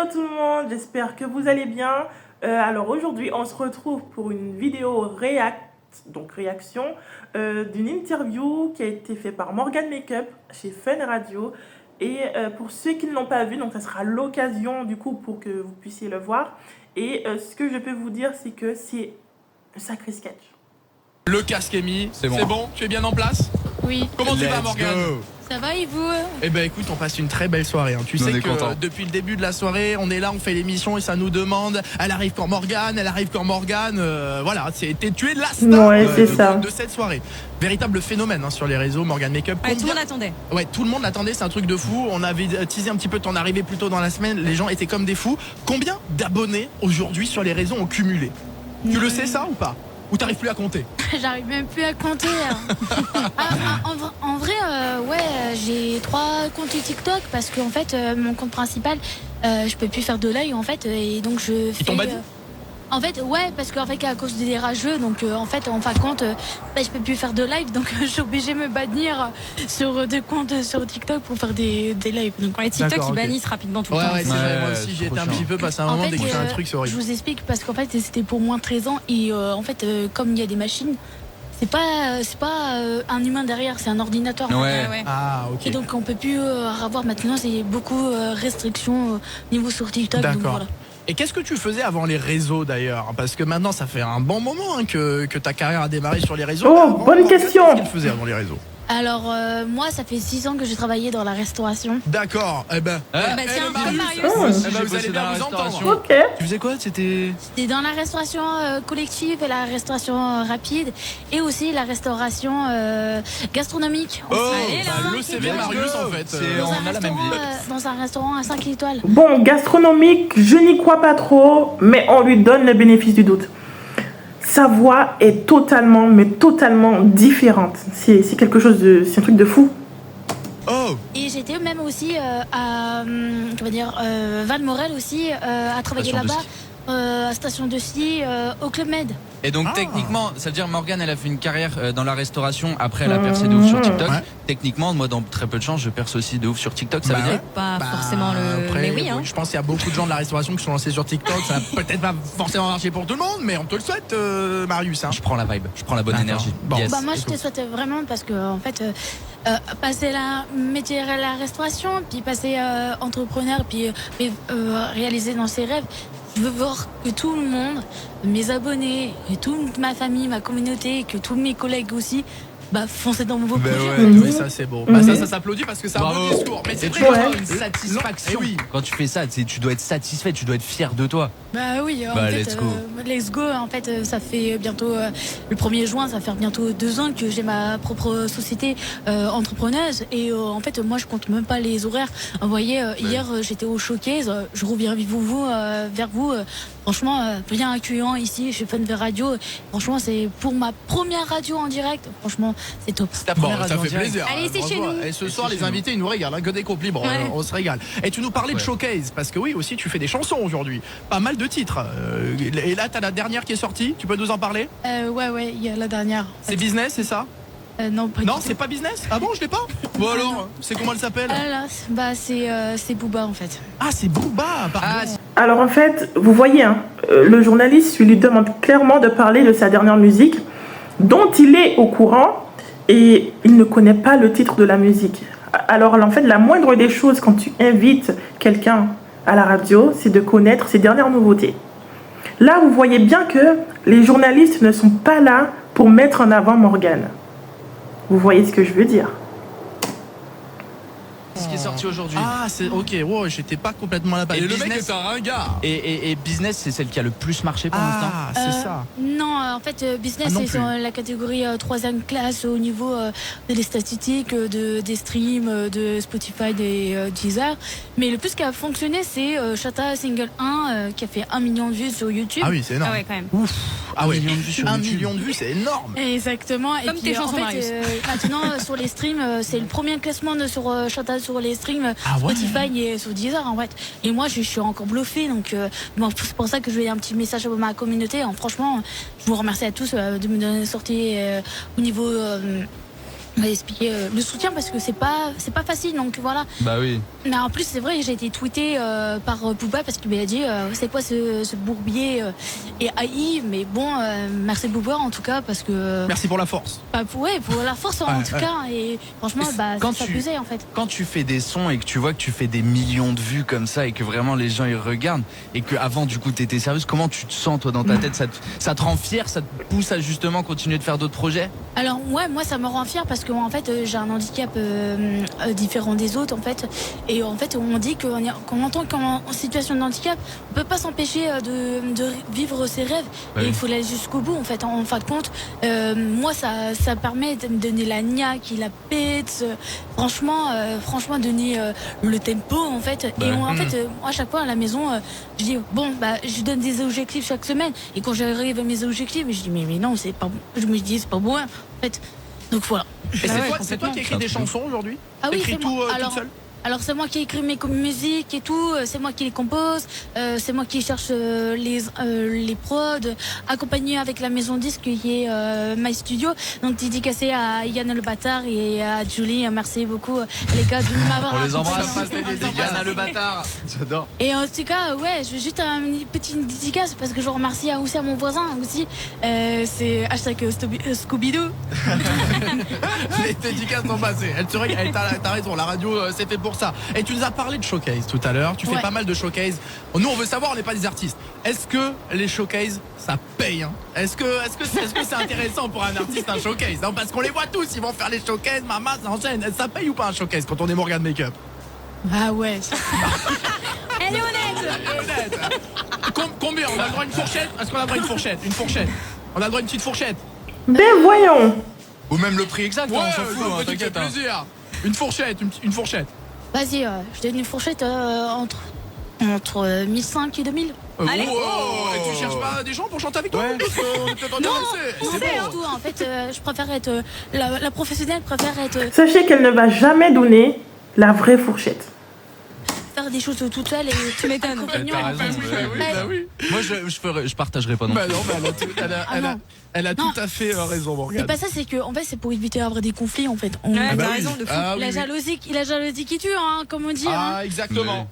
Hello tout le monde, j'espère que vous allez bien. Alors aujourd'hui, on se retrouve pour une vidéo réaction d'une interview qui a été faite par Morgan Makeup chez Fun Radio. Et pour ceux qui ne l'ont pas vu, donc ça sera l'occasion du coup pour que vous puissiez le voir. Et ce que je peux vous dire, c'est que c'est un sacré sketch. Le casque est mis, c'est bon, tu es bien en place? Oui. Comment tu vas, Morgane? Ça va et vous? Eh ben écoute, on passe une très belle soirée. Tu sais que depuis le début de la soirée, on est là, on fait l'émission et ça nous demande elle arrive quand Morgane, voilà, tu es la star de cette soirée. Véritable phénomène sur les réseaux, Morgan Makeup. Tout le monde l'attendait. Ouais, tout le monde l'attendait, c'est un truc de fou. On avait teasé un petit peu ton arrivée plus tôt dans la semaine, les gens étaient comme des fous. Combien d'abonnés aujourd'hui sur les réseaux ont cumulé? Tu le sais ça ou pas? Ou t'arrives plus à compter? J'arrive même plus à compter. En vrai, j'ai 3 comptes TikTok parce qu'en fait, mon compte principal, je peux plus faire de live en fait, et donc je fais. Ils t'ont pas dit? En fait, ouais, parce qu'en fait, à cause des rageux, donc en fait, en fin de compte, je peux plus faire de live, donc je suis obligée de me bannir sur 2 comptes sur TikTok pour faire des lives. Donc les TikTok ils bannissent rapidement tout le temps. Ouais, c'est vrai, moi aussi j'ai été un petit peu passé un moment dès que je fais un truc sur horrible. Je vous explique parce qu'en fait, c'était pour moins de 13 ans et en fait, comme il y a des machines. C'est pas un humain derrière, c'est un ordinateur. Ouais. Ah, ok. Et donc on peut plus avoir maintenant, c'est beaucoup restrictions au niveau sur TikTok. D'accord. Donc, voilà. Et qu'est-ce que tu faisais avant les réseaux d'ailleurs? Parce que maintenant ça fait un bon moment que ta carrière a démarré sur les réseaux. Oh, bonne question. Qu'est-ce que tu faisais avant les réseaux? Alors moi ça fait 6 ans que j'ai travaillé dans la restauration. D'accord, tiens, comme Marius. Vous allez bien vous entendre. Ok. Tu faisais quoi? C'était dans la restauration collective et la restauration rapide et aussi la restauration gastronomique. Le CV Marius en fait. on a la même vie. Dans un restaurant à 5 étoiles. Bon, gastronomique, je n'y crois pas trop, mais on lui donne le bénéfice du doute. Sa voix est totalement différente. C'est quelque chose de... C'est un truc de fou. Oh. Et j'étais même aussi à Valmorel aussi, à travailler là-bas, à Station de Ski, au Club Med. Et donc techniquement, ça veut dire Morgane elle a fait une carrière dans la restauration, après elle a percé de ouf sur TikTok. Ouais. Techniquement, moi dans très peu de chance, je perce aussi de ouf sur TikTok, ça veut dire Pas forcément le... Après, mais oui, hein. Je pense qu'il y a beaucoup de gens de la restauration qui sont lancés sur TikTok. Ça va peut-être pas forcément marcher pour tout le monde, mais on te le souhaite, Marius. Je prends la vibe, je prends la bonne énergie. Bon. Yes. Moi je te souhaite vraiment parce que en fait passer la métier à la restauration, puis passer entrepreneur, puis réaliser dans ses rêves. Je veux voir que tout le monde, mes abonnés, et toute ma famille, ma communauté, que tous mes collègues aussi, foncez dans vos projets. Oui, ça c'est beau. Ça s'applaudit parce que c'est un beau discours. Mais c'est vrai, une satisfaction. Quand tu fais ça, tu dois être satisfait, tu dois être fier de toi. Bah oui, en fait, let's go. En fait, ça fait bientôt le 1er juin, ça fait bientôt 2 ans que j'ai ma propre société entrepreneuse. Et en fait, moi, je compte même pas les horaires. Vous voyez, hier, j'étais au showcase. Je reviens vers vous. Franchement, bien accueillant ici chez Fun Radio. Franchement, c'est pour ma première radio en direct. Franchement, c'est top. C'est ta première radio ça fait plaisir. Allez, c'est chez nous. Et ce soir, les invités, ils nous regardent, que des compliments. Ouais. On se régale. Et tu nous parlais de showcase, parce que oui, aussi, tu fais des chansons aujourd'hui. Pas mal de titres. Et là, t'as la dernière qui est sortie. Tu peux nous en parler? Ouais, il y a la dernière. C'est Business, c'est ça? Non, pas Non, du tout. c'est pas Business? Ah bon, je l'ai pas? Bon alors, c'est comment elle s'appelle? C'est Booba en fait. Ah, c'est Booba, pardon. Alors en fait, vous voyez, le journaliste lui demande clairement de parler de sa dernière musique, dont il est au courant, et il ne connaît pas le titre de la musique. Alors en fait, la moindre des choses quand tu invites quelqu'un à la radio, c'est de connaître ses dernières nouveautés. Là, vous voyez bien que les journalistes ne sont pas là pour mettre en avant Morgane. Vous voyez ce que je veux dire? Ce qui est sorti aujourd'hui. Ah, c'est ok, wow, j'étais pas complètement là-bas. Et le Business, mec est un ringard. Et Business, c'est celle qui a le plus marché pour l'instant. Ah, c'est ça. Non, en fait, Business, non c'est plus. sur la catégorie 3e classe au niveau des statistiques, des streams, de Spotify, des Deezer. Mais le plus qui a fonctionné, c'est Chata Single 1 qui a fait 1 million de vues sur YouTube. Ah oui, c'est énorme. Ah ouais, quand même. Ouf. Ah ouais, 1 million de vues sur 1 YouTube. million de vues, c'est énorme. Exactement. Comme et tes puis, chansons, Marius. maintenant, sur les streams, c'est le premier classement sur Chata sur les streams Ah ouais. Spotify et sur Deezer en fait. Et moi, je suis encore bluffée. Donc, c'est pour ça que je vais un petit message à ma communauté. Franchement, je vous remercie à tous de me donner sortie au niveau m'a expliqué le soutien parce que c'est pas facile, donc voilà. Bah oui. Mais en plus c'est vrai, j'ai été tweetée par Booba parce qu'il m'a dit c'est quoi ce bourbier et AI, mais bon merci Booba en tout cas parce que merci pour la force. Pour la force en tout cas, et franchement ça abusé en fait. Quand tu fais des sons et que tu vois que tu fais des millions de vues comme ça et que vraiment les gens ils regardent et que avant du coup t'étais sérieuse, comment tu te sens toi dans ta tête? Ça te rend fier, ça te pousse à justement continuer de faire d'autres projets? Alors ouais, moi ça me rend fier parce que en fait j'ai un handicap différent des autres en fait, et en fait on dit qu'en tant qu'en situation de handicap on peut pas s'empêcher de vivre ses rêves, et il faut aller jusqu'au bout en fait. En fin de compte moi ça permet de donner la niaque, la pète, franchement donner le tempo en fait. Et en fait moi à chaque fois à la maison je dis bon je donne des objectifs chaque semaine, et quand j'arrive à mes objectifs je dis mais non c'est pas bon, je me dis c'est pas bon en fait. Donc voilà. Et c'est toi qui écris des chansons aujourd'hui? Ah oui, c'est tout toute seule? Alors c'est moi qui écris mes musiques et tout, c'est moi qui les compose, c'est moi qui cherche les prods, accompagné avec la maison disque qui est My Studio, donc dédicacé à Yann Le Bâtard et à Julie. Merci beaucoup les gars de m'avoir. On les embrasse, Yann Le Bâtard. J'adore. Et en tout cas ouais, je veux juste une petite dédicace parce que je remercie aussi à mon voisin aussi, c'est #Scooby-Doo. Les dédicaces sont passées. T'as raison, la radio c'est fait pour ça. Et tu nous as parlé de showcase tout à l'heure. Tu fais pas mal de showcase. Nous on veut savoir, on n'est pas des artistes. Est-ce que les showcases ça paye hein? Est-ce que c'est intéressant pour un artiste un showcase? Non, parce qu'on les voit tous, ils vont faire les showcases, maman, ça enchaîne. Ça paye ou pas un showcase quand on est Morgane Make-up? Ah ouais. Elle est honnête. Combien? On a le droit à une fourchette? Est-ce qu'on a le droit à une fourchette? On a le droit à une petite fourchette? Ben voyons. Ou même le prix exact, ouais, on s'en fout, hein, t'inquiète. Plaisir. Une fourchette. Vas-y, je donne une fourchette entre 1005 et 2000. Allez. Et tu cherches pas des gens pour chanter avec toi? Non, en fait, je préfère être la professionnelle, préfère être. Sachez qu'elle ne va jamais donner la vraie fourchette. Faire des choses toute seule et tu m'étonnes. T'as raison, oui. Moi je partagerai pas non plus. Non, elle a tout à fait raison, Morgane. C'est pas ça, c'est que en fait c'est pour éviter d'avoir des conflits en fait. T'as raison de fou. La jalousie qui tue, hein, comme on dit. Exactement.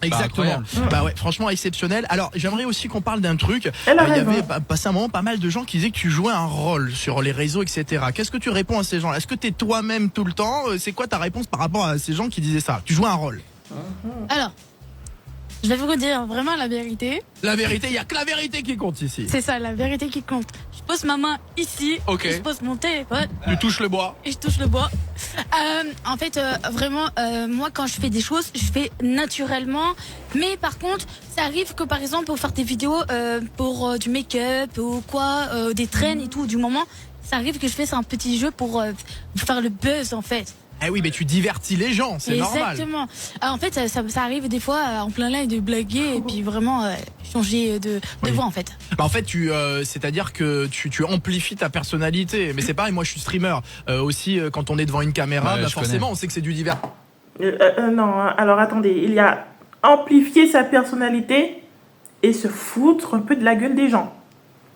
Exactement. Bah ouais, franchement exceptionnel. Alors j'aimerais aussi qu'on parle d'un truc. Il y avait passé un moment pas mal de gens qui disaient que tu jouais un rôle sur les réseaux, etc. Qu'est-ce que tu réponds à ces gens-là? Est-ce que t'es toi-même tout le temps? C'est quoi ta réponse par rapport à ces gens qui disaient ça? Tu joues un rôle? Alors, je vais vous dire vraiment la vérité. La vérité, il n'y a que la vérité qui compte ici. C'est ça, la vérité qui compte. Je pose ma main ici, okay. Je pose mon téléphone. Tu touches le bois. Et je touche le bois. En fait, vraiment, moi quand je fais des choses, je fais naturellement. Mais par contre, ça arrive que par exemple, pour faire des vidéos pour du make-up ou quoi, des trends et tout, du moment, ça arrive que je fais un petit jeu pour faire le buzz en fait. Eh oui, mais tu divertis les gens, c'est normal. Exactement. En fait, ça arrive des fois en plein live de blaguer et puis vraiment changer de voix en fait. Bah en fait, c'est-à-dire que tu amplifies ta personnalité. Mais c'est pareil, moi je suis streamer aussi. Quand on est devant une caméra, forcément, on sait que c'est du divertissement. Non, alors attendez, il y a amplifier sa personnalité et se foutre un peu de la gueule des gens.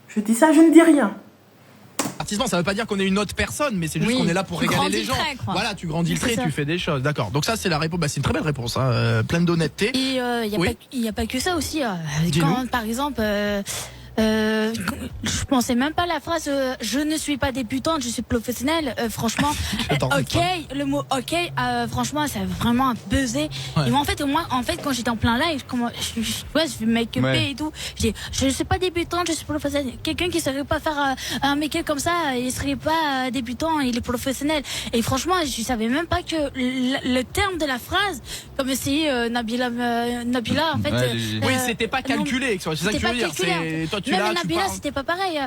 Je dis ça, je ne dis rien. Ça veut pas dire qu'on est une autre personne, mais c'est juste qu'on est là pour régaler les gens. Voilà, tu grandis le trait, tu fais des choses. D'accord. Donc ça, c'est la réponse. C'est une très belle réponse, hein, pleine d'honnêteté. Et il y a pas que ça aussi. Quand, par exemple, je pensais même pas la phrase je ne suis pas débutante, je suis professionnelle. Franchement, le mot franchement, ça a vraiment buzzé. Et moi, en fait, quand j'étais en plein live, je vais make-upper et tout. Je ne suis pas débutante, je suis professionnelle. Quelqu'un qui ne saurait pas faire un make-up comme ça, il serait pas débutant, il est professionnel. Et franchement, je savais même pas que le terme de la phrase, comme si Nabila, en fait. Oui, c'était pas calculé. C'est ça que je veux dire. C'est même Nabila, c'était pas pareil.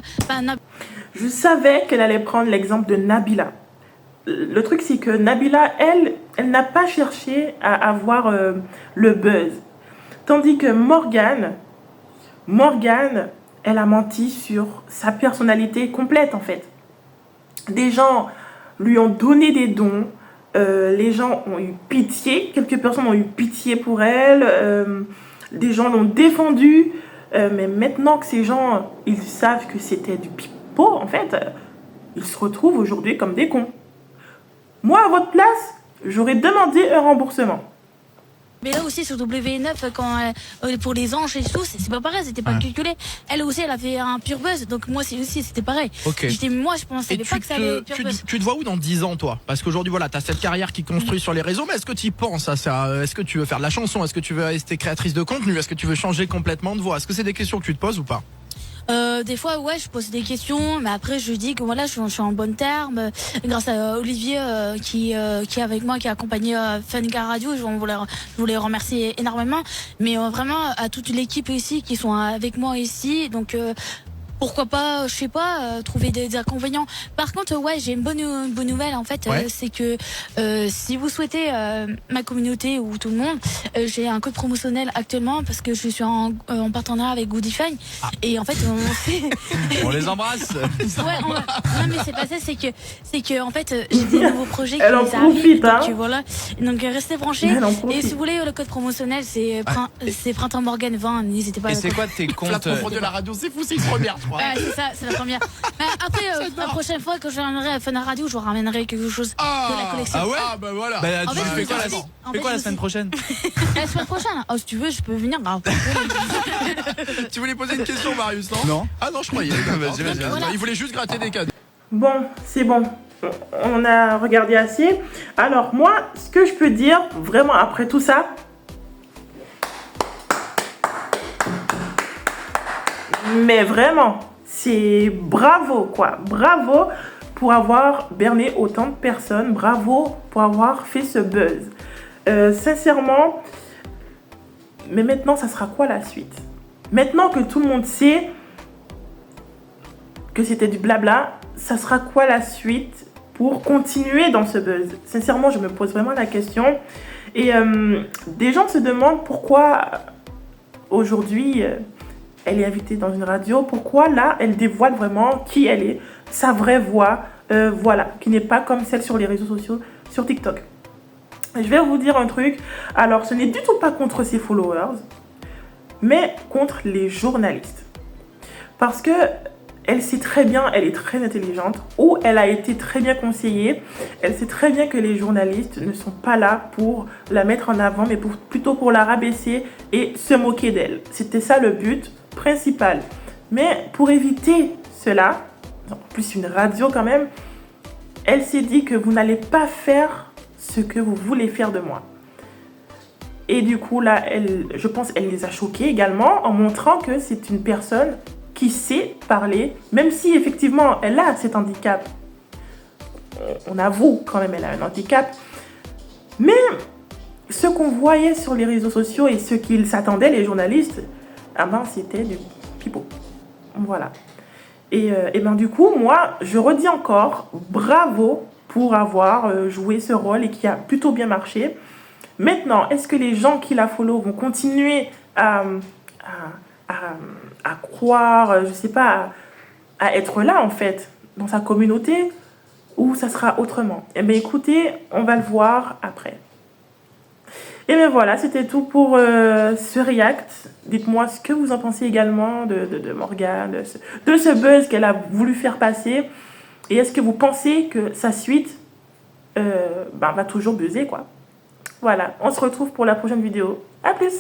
Je savais qu'elle allait prendre l'exemple de Nabila. Le truc, c'est que Nabila, elle n'a pas cherché à avoir le buzz. Tandis que Morgane, elle a menti sur sa personnalité complète, en fait. Des gens lui ont donné des dons. Les gens ont eu pitié. Quelques personnes ont eu pitié pour elle. Des gens l'ont défendue. Mais maintenant que ces gens, ils savent que c'était du pipeau, en fait, ils se retrouvent aujourd'hui comme des cons. Moi, à votre place, j'aurais demandé un remboursement. Mais là aussi sur W9, quand pour les anges et tout, c'est pas pareil, c'était pas calculé. Elle aussi, elle a fait un pur buzz, donc moi aussi, c'était pareil. Moi, je pensais pas que ça allait pur buzz. Tu te vois où dans 10 ans, toi? Parce qu'aujourd'hui, voilà, t'as cette carrière qui construit sur les réseaux, mais est-ce que tu y penses à ça? Est-ce que tu veux faire de la chanson? Est-ce que tu veux rester créatrice de contenu? Est-ce que tu veux changer complètement de voix? Est-ce que c'est des questions que tu te poses ou pas? Des fois, ouais, je pose des questions, mais après, je dis que voilà, je suis en bon terme. Grâce à Olivier qui est avec moi, qui a accompagné Funka Radio, je voulais remercier énormément. Mais vraiment à toute l'équipe ici qui sont avec moi ici, donc. Pourquoi pas, je sais pas, trouver des inconvénients. Par contre, ouais, j'ai une bonne nouvelle en fait, c'est que si vous souhaitez ma communauté ou tout le monde, j'ai un code promotionnel actuellement parce que je suis en partenariat avec Goodify et en fait on les embrasse. Non mais c'est pas ça, c'est que en fait j'ai des nouveaux projets qui arrivent, donc voilà. Donc restez branchés et si vous voulez le code promotionnel c'est Printemps Morgan 20, n'hésitez pas. Et c'est quoi tes comptes? La promo de la radio, c'est fou, c'est une première. C'est ça, c'est la première. Après, la prochaine fois que je viendrai à Fun Radio, je vous ramènerai quelque chose de la collection. Ah ouais? Ah bah voilà. Tu fais quoi la semaine prochaine? La semaine prochaine? Oh, si tu veux, je peux venir. Tu voulais poser une question, Marius, non? Non. Ah non, je croyais. Vas-y. Il voulait juste gratter des cadeaux. Bon, c'est bon. On a regardé assez. Alors moi, ce que je peux dire, vraiment après tout ça, mais vraiment, c'est bravo quoi. Bravo pour avoir berné autant de personnes. Bravo pour avoir fait ce buzz. Sincèrement, mais maintenant, ça sera quoi la suite? Maintenant que tout le monde sait que c'était du blabla, ça sera quoi la suite pour continuer dans ce buzz? Sincèrement, je me pose vraiment la question. Et des gens se demandent pourquoi aujourd'hui... elle est invitée dans une radio. Pourquoi là, elle dévoile vraiment qui elle est, sa vraie voix, voilà, qui n'est pas comme celle sur les réseaux sociaux, sur TikTok. Je vais vous dire un truc. Alors, ce n'est du tout pas contre ses followers, mais contre les journalistes. Parce que elle sait très bien, elle est très intelligente, ou elle a été très bien conseillée. Elle sait très bien que les journalistes ne sont pas là pour la mettre en avant, mais plutôt pour la rabaisser et se moquer d'elle. C'était ça le but principal. Mais pour éviter cela, en plus une radio quand même, elle s'est dit que vous n'allez pas faire ce que vous voulez faire de moi. Et du coup là, je pense qu'elle les a choqués également en montrant que c'est une personne qui sait parler, même si effectivement elle a cet handicap. On avoue quand même elle a un handicap. Mais ce qu'on voyait sur les réseaux sociaux et ce qu'ils s'attendaient les journalistes, c'était du pipeau. Voilà. Et ben du coup, moi, je redis encore, bravo pour avoir joué ce rôle et qui a plutôt bien marché. Maintenant, est-ce que les gens qui la follow vont continuer à croire, je sais pas, à être là en fait, dans sa communauté, ou ça sera autrement? Eh bien écoutez, on va le voir après. Et bien voilà, c'était tout pour ce react. Dites-moi ce que vous en pensez également de Morgane, de ce buzz qu'elle a voulu faire passer. Et est-ce que vous pensez que sa suite va toujours buzzer quoi? Voilà, on se retrouve pour la prochaine vidéo. À plus!